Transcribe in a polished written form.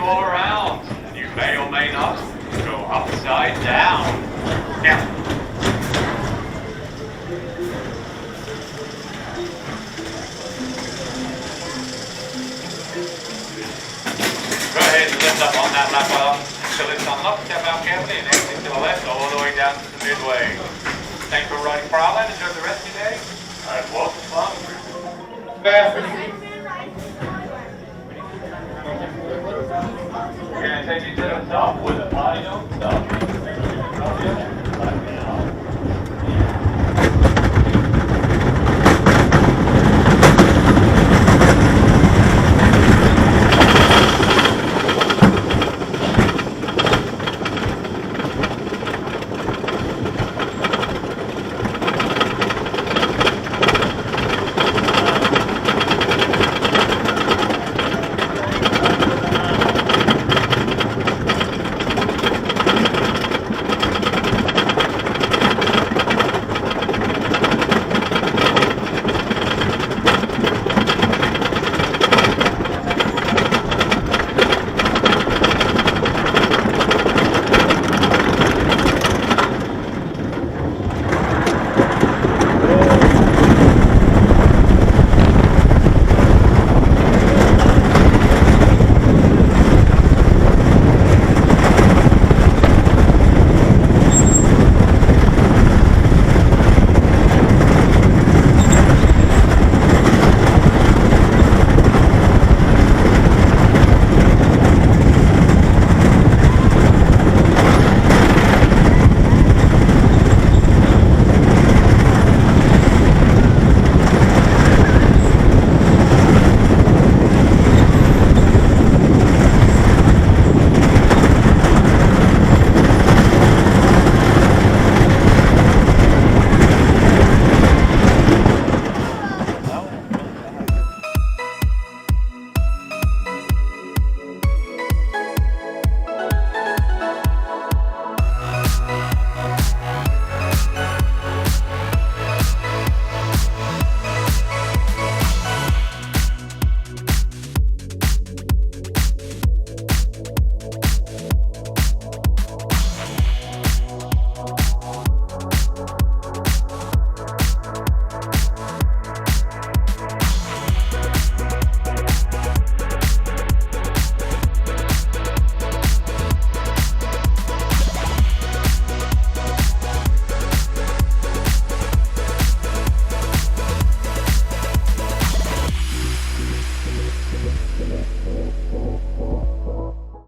all around. You may or may not go upside down. Now, go ahead and lift up on that lap arm until it's unlocked. Step out carefully and exit to the left all the way down to the midway. Thanks for riding Prowler. Enjoy the rest of your day. And lots of fun.